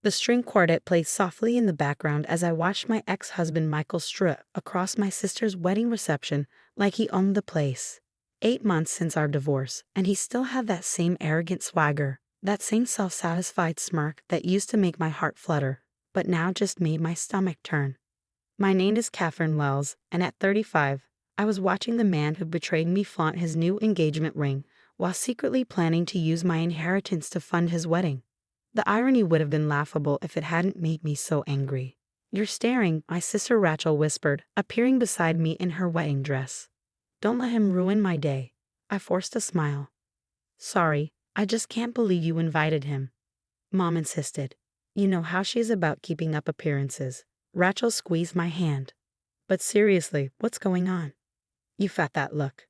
The string quartet played softly in the background as I watched my ex-husband Michael strut across my sister's wedding reception like he owned the place. 8 months since our divorce, and he still had that same arrogant swagger, that same self-satisfied smirk that used to make my heart flutter, but now just made my stomach turn. My name is Catherine Wells, and at 35, I was watching the man who betrayed me flaunt his new engagement ring while secretly planning to use my inheritance to fund his wedding. The irony would have been laughable if it hadn't made me so angry. "You're staring," my sister Rachel whispered, appearing beside me in her wedding dress. "Don't let him ruin my day." I forced a smile. "Sorry, I just can't believe you invited him," Mom insisted. "You know how she's about keeping up appearances." Rachel squeezed my hand. "But seriously, what's going on?" "You've got that look."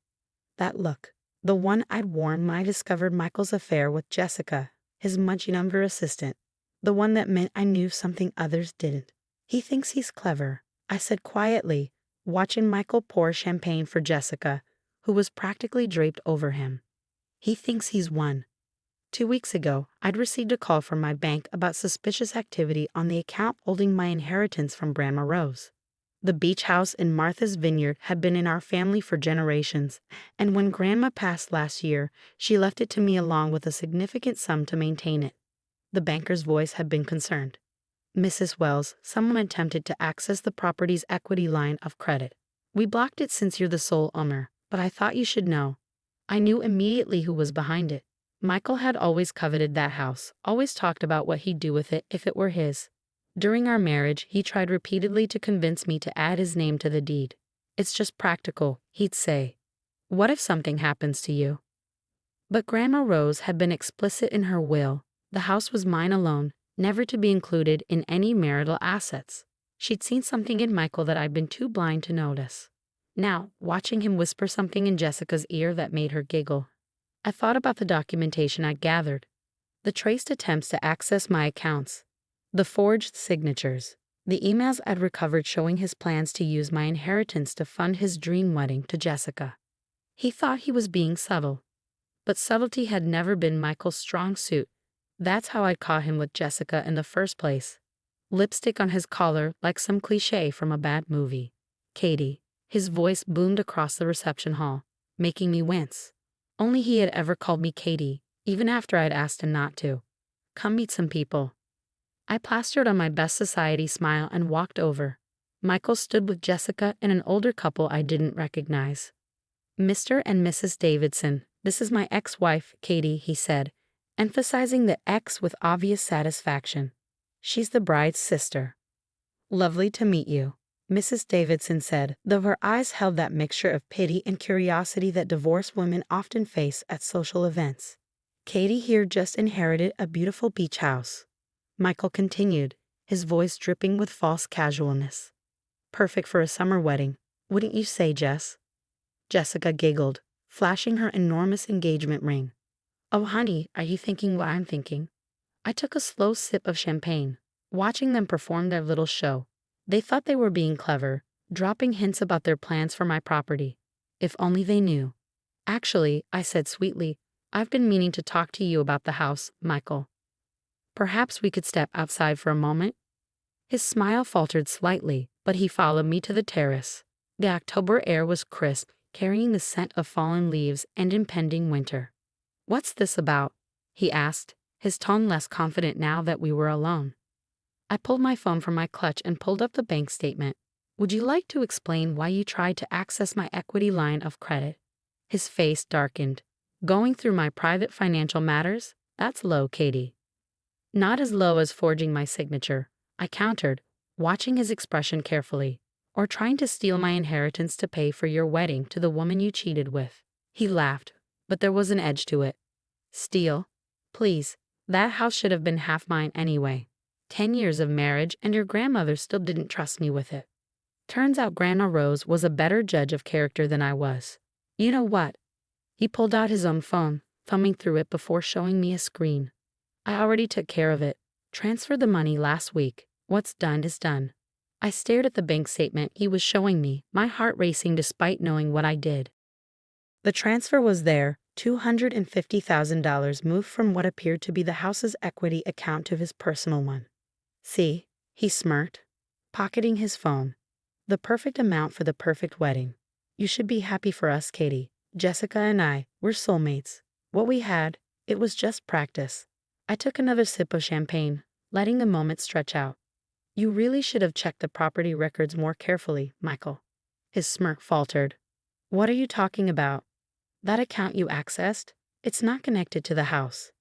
That look. The one I'd worn when I discovered Michael's affair with Jessica, his much younger assistant. The one that meant I knew something others didn't. "He thinks he's clever," I said quietly, watching Michael pour champagne for Jessica, who was practically draped over him. "He thinks he's won." 2 weeks ago, I'd received a call from my bank about suspicious activity on the account holding my inheritance from Grandma Rose. The beach house in Martha's Vineyard had been in our family for generations, and when Grandma passed last year, she left it to me along with a significant sum to maintain it. The banker's voice had been concerned. "Mrs. Wells, someone attempted to access the property's equity line of credit. We blocked it since you're the sole owner, but I thought you should know." I knew immediately who was behind it. Michael had always coveted that house, always talked about what he'd do with it if it were his. During our marriage, he tried repeatedly to convince me to add his name to the deed. "It's just practical," he'd say. "What if something happens to you?" But Grandma Rose had been explicit in her will. The house was mine alone, never to be included in any marital assets. She'd seen something in Michael that I'd been too blind to notice. Now, watching him whisper something in Jessica's ear that made her giggle, I thought about the documentation I'd gathered. The traced attempts to access my accounts. The forged signatures. The emails I'd recovered showing his plans to use my inheritance to fund his dream wedding to Jessica. He thought he was being subtle. But subtlety had never been Michael's strong suit. That's how I'd caught him with Jessica in the first place. Lipstick on his collar like some cliché from a bad movie. "Katie." His voice boomed across the reception hall, making me wince. Only he had ever called me Katie, even after I'd asked him not to. "Come meet some people." I plastered on my best society smile and walked over. Michael stood with Jessica and an older couple I didn't recognize. "Mr. and Mrs. Davidson, this is my ex-wife, Katie," he said, emphasizing the X with obvious satisfaction. "She's the bride's sister." "Lovely to meet you," Mrs. Davidson said, though her eyes held that mixture of pity and curiosity that divorced women often face at social events. "Katie here just inherited a beautiful beach house," Michael continued, his voice dripping with false casualness. "Perfect for a summer wedding, wouldn't you say, Jess?" Jessica giggled, flashing her enormous engagement ring. "Oh, honey, are you thinking what I'm thinking?" I took a slow sip of champagne, watching them perform their little show. They thought they were being clever, dropping hints about their plans for my property. If only they knew. "Actually," I said sweetly, "I've been meaning to talk to you about the house, Michael. Perhaps we could step outside for a moment?" His smile faltered slightly, but he followed me to the terrace. The October air was crisp, carrying the scent of fallen leaves and impending winter. "What's this about?" he asked, his tone less confident now that we were alone. I pulled my phone from my clutch and pulled up the bank statement. "Would you like to explain why you tried to access my equity line of credit?" His face darkened. "Going through my private financial matters? That's low, Katie." "Not as low as forging my signature," I countered, watching his expression carefully. "Or trying to steal my inheritance to pay for your wedding to the woman you cheated with." He laughed, but there was an edge to it. "Steal? Please, that house should have been half mine anyway. 10 years of marriage and your grandmother still didn't trust me with it." Turns out Grandma Rose was a better judge of character than I was. "You know what?" He pulled out his own phone, thumbing through it before showing me a screen. "I already took care of it. Transferred the money last week. What's done is done." I stared at the bank statement he was showing me, my heart racing despite knowing what I did. The transfer was there, $250,000 moved from what appeared to be the house's equity account to his personal one. See, he smirked, pocketing his phone. The perfect amount for the perfect wedding. You should be happy for us, Katie. Jessica and I, we're soulmates. What we had, it was just practice. I took another sip of champagne, letting the moment stretch out. You really should have checked the property records more carefully, Michael. His smirk faltered. What are you talking about? That account you accessed? It's not connected to the house.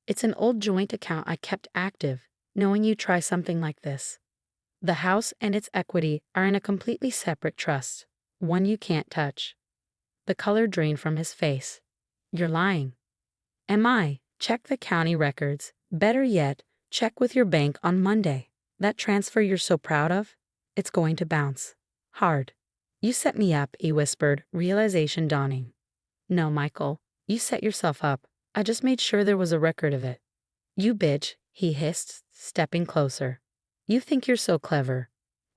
It's an old joint account I kept active, knowing you'd try something like this. The house and its equity are in a completely separate trust, one you can't touch. The color drained from his face. You're lying. Am I? Check the county records. Better yet, check with your bank on Monday. That transfer you're so proud of? It's going to bounce. Hard. You set me up, he whispered, realization dawning. No, Michael, you set yourself up. I just made sure there was a record of it. You bitch, he hissed, stepping closer. You think you're so clever.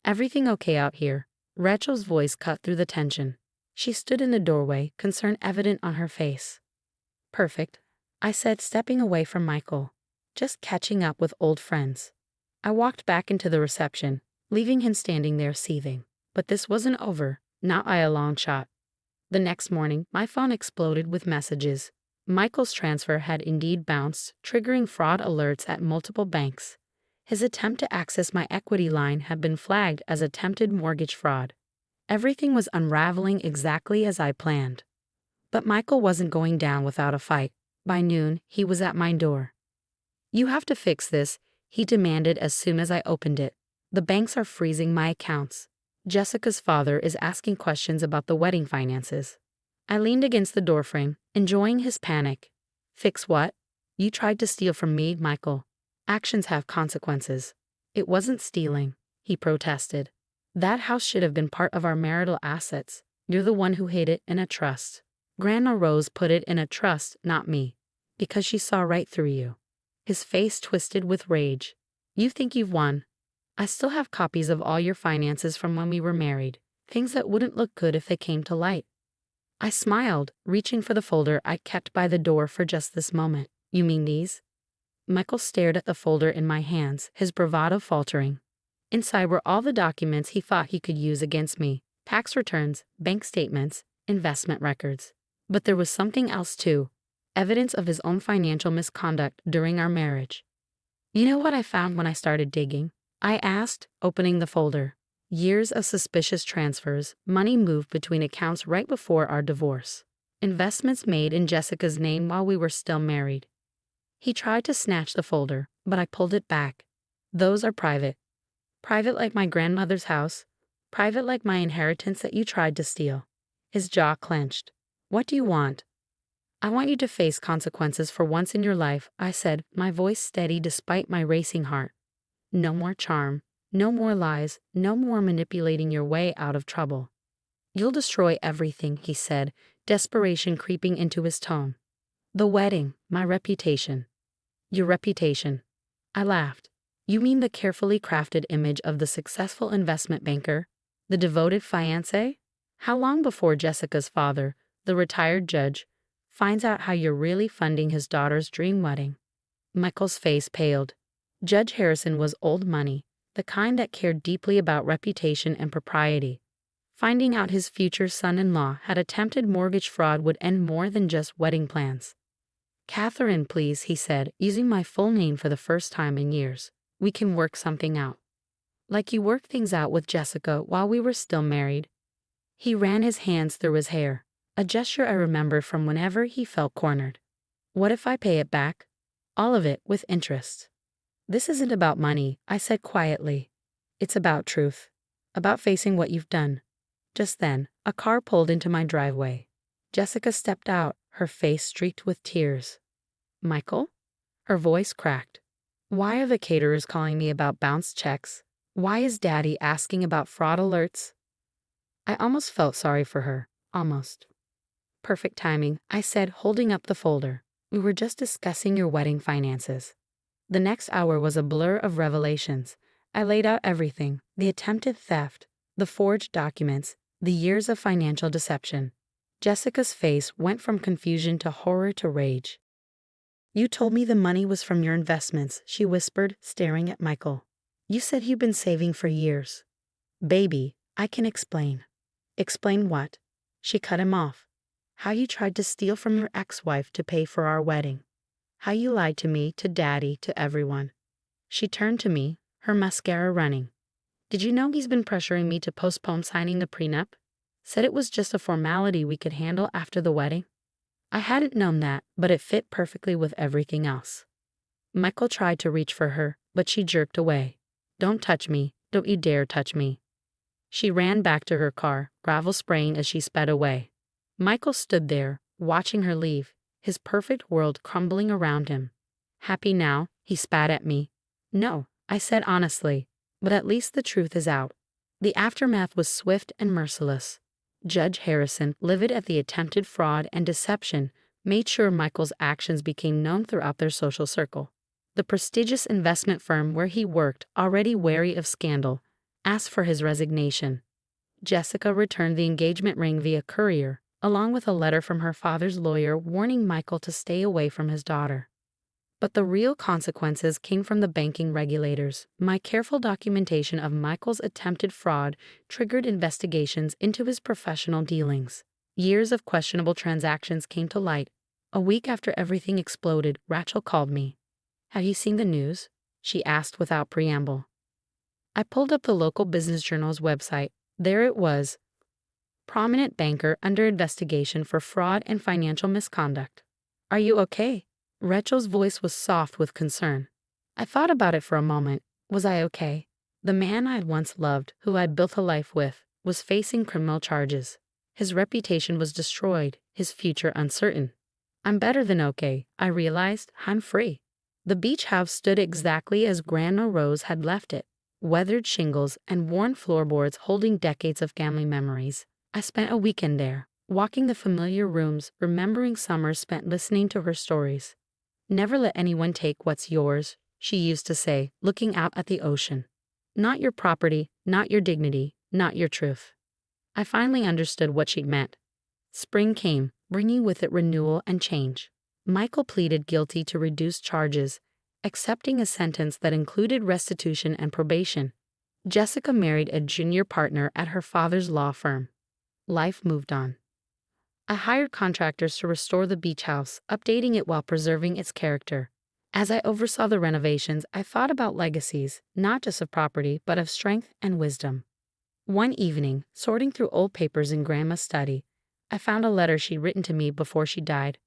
Everything okay out here? Rachel's voice cut through the tension. She stood in the doorway, concern evident on her face. Perfect, I said, stepping away from Michael. Just catching up with old friends. I walked back into the reception, leaving him standing there seething. But this wasn't over, not by a long shot. The next morning, my phone exploded with messages. Michael's transfer had indeed bounced, triggering fraud alerts at multiple banks. His attempt to access my equity line had been flagged as attempted mortgage fraud. Everything was unraveling exactly as I planned. But Michael wasn't going down without a fight. By noon, he was at my door. You have to fix this, he demanded as soon as I opened it. The banks are freezing my accounts. Jessica's father is asking questions about the wedding finances. I leaned against the doorframe, enjoying his panic. Fix what? You tried to steal from me, Michael. Actions have consequences. It wasn't stealing, he protested. That house should have been part of our marital assets. You're the one who hid it in a trust. Grandma Rose put it in a trust, not me. Because she saw right through you. His face twisted with rage. You think you've won. I still have copies of all your finances from when we were married. Things that wouldn't look good if they came to light. I smiled, reaching for the folder I kept by the door for just this moment. You mean these? Michael stared at the folder in my hands, his bravado faltering. Inside were all the documents he thought he could use against me. Tax returns, bank statements, investment records. But there was something else too. Evidence of his own financial misconduct during our marriage. You know what I found when I started digging? I asked, opening the folder. Years of suspicious transfers, money moved between accounts right before our divorce. Investments made in Jessica's name while we were still married. He tried to snatch the folder, but I pulled it back. Those are private. Private like my grandmother's house. Private like my inheritance that you tried to steal. His jaw clenched. What do you want? I want you to face consequences for once in your life, I said, my voice steady despite my racing heart. No more charm, no more lies, no more manipulating your way out of trouble. You'll destroy everything, he said, desperation creeping into his tone. The wedding, my reputation. Your reputation. I laughed. You mean the carefully crafted image of the successful investment banker? The devoted fiancé? How long before Jessica's father, the retired judge, finds out how you're really funding his daughter's dream wedding? Michael's face paled. Judge Harrison was old money, the kind that cared deeply about reputation and propriety. Finding out his future son-in-law had attempted mortgage fraud would end more than just wedding plans. Catherine, please, he said, using my full name for the first time in years. We can work something out. Like you worked things out with Jessica while we were still married. He ran his hands through his hair, a gesture I remembered from whenever he felt cornered. What if I pay it back? All of it, with interest. This isn't about money, I said quietly. It's about truth. About facing what you've done. Just then, a car pulled into my driveway. Jessica stepped out, her face streaked with tears. Michael? Her voice cracked. Why are the caterers calling me about bounced checks? Why is Daddy asking about fraud alerts? I almost felt sorry for her. Almost. Perfect timing, I said, holding up the folder. We were just discussing your wedding finances. The next hour was a blur of revelations. I laid out everything, the attempted theft, the forged documents, the years of financial deception. Jessica's face went from confusion to horror to rage. You told me the money was from your investments, she whispered, staring at Michael. You said you've been saving for years. Baby, I can explain. Explain what? She cut him off. How you tried to steal from your ex-wife to pay for our wedding. How you lied to me, to Daddy, to everyone. She turned to me, her mascara running. Did you know he's been pressuring me to postpone signing the prenup? Said it was just a formality we could handle after the wedding? I hadn't known that, but it fit perfectly with everything else. Michael tried to reach for her, but she jerked away. Don't touch me, don't you dare touch me. She ran back to her car, gravel spraying as she sped away. Michael stood there, watching her leave, his perfect world crumbling around him. Happy now, he spat at me. No, I said honestly, but at least the truth is out. The aftermath was swift and merciless. Judge Harrison, livid at the attempted fraud and deception, made sure Michael's actions became known throughout their social circle. The prestigious investment firm where he worked, already wary of scandal, asked for his resignation. Jessica returned the engagement ring via courier, along with a letter from her father's lawyer warning Michael to stay away from his daughter. But the real consequences came from the banking regulators. My careful documentation of Michael's attempted fraud triggered investigations into his professional dealings. Years of questionable transactions came to light. A week after everything exploded, Rachel called me. Have you seen the news? She asked without preamble. I pulled up the local business journal's website. There it was. Prominent banker under investigation for fraud and financial misconduct. Are you okay? Rachel's voice was soft with concern. I thought about it for a moment. Was I okay? The man I had once loved, who I'd built a life with, was facing criminal charges. His reputation was destroyed, his future uncertain. I'm better than okay, I realized. I'm free. The beach house stood exactly as Grandma Rose had left it. Weathered shingles and worn floorboards holding decades of family memories. I spent a weekend there, walking the familiar rooms, remembering summers spent listening to her stories. Never let anyone take what's yours, she used to say, looking out at the ocean. Not your property, not your dignity, not your truth. I finally understood what she meant. Spring came, bringing with it renewal and change. Michael pleaded guilty to reduced charges, accepting a sentence that included restitution and probation. Jessica married a junior partner at her father's law firm. Life moved on. I hired contractors to restore the beach house, updating it while preserving its character. As I oversaw the renovations, I thought about legacies, not just of property, but of strength and wisdom. One evening, sorting through old papers in Grandma's study, I found a letter she'd written to me before she died.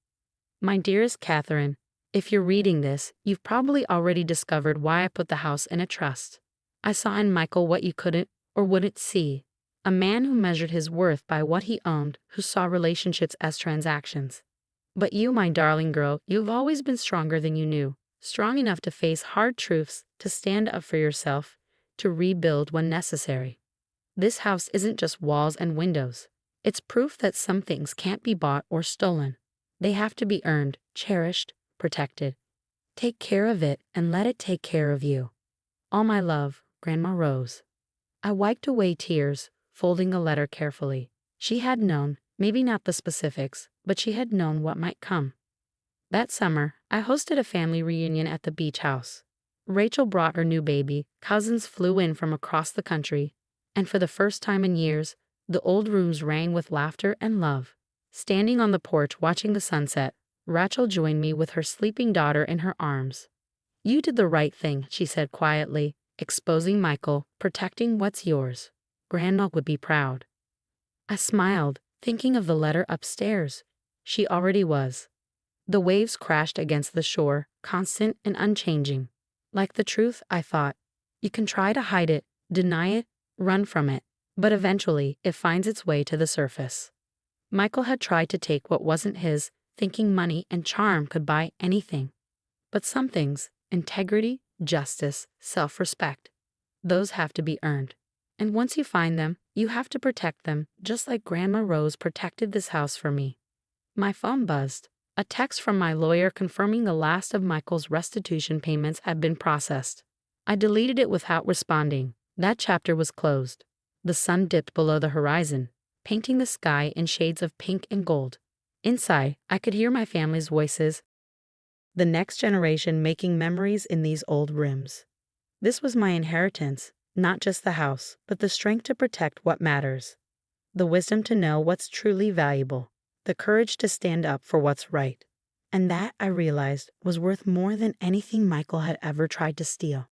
My dearest Catherine, if you're reading this, you've probably already discovered why I put the house in a trust. I saw in Michael what you couldn't or wouldn't see. A man who measured his worth by what he owned, who saw relationships as transactions. But you, my darling girl, you've always been stronger than you knew, strong enough to face hard truths, to stand up for yourself, to rebuild when necessary. This house isn't just walls and windows. It's proof that some things can't be bought or stolen. They have to be earned, cherished, protected. Take care of it and let it take care of you. All my love, Grandma Rose. I wiped away tears, folding the letter carefully. She had known, maybe not the specifics, but she had known what might come. That summer, I hosted a family reunion at the beach house. Rachel brought her new baby, cousins flew in from across the country, and for the first time in years, the old rooms rang with laughter and love. Standing on the porch watching the sunset, Rachel joined me with her sleeping daughter in her arms. You did the right thing, she said quietly, exposing Michael, protecting what's yours. Grandma would be proud. I smiled, thinking of the letter upstairs. She already was. The waves crashed against the shore, constant and unchanging. Like the truth, I thought. You can try to hide it, deny it, run from it, but eventually it finds its way to the surface. Michael had tried to take what wasn't his, thinking money and charm could buy anything. But some things, integrity, justice, self-respect, those have to be earned. And once you find them, you have to protect them, just like Grandma Rose protected this house for me. My phone buzzed. A text from my lawyer confirming the last of Michael's restitution payments had been processed. I deleted it without responding. That chapter was closed. The sun dipped below the horizon, painting the sky in shades of pink and gold. Inside, I could hear my family's voices, the next generation making memories in these old rooms. This was my inheritance, not just the house, but the strength to protect what matters, the wisdom to know what's truly valuable, the courage to stand up for what's right. And that, I realized, was worth more than anything Michael had ever tried to steal.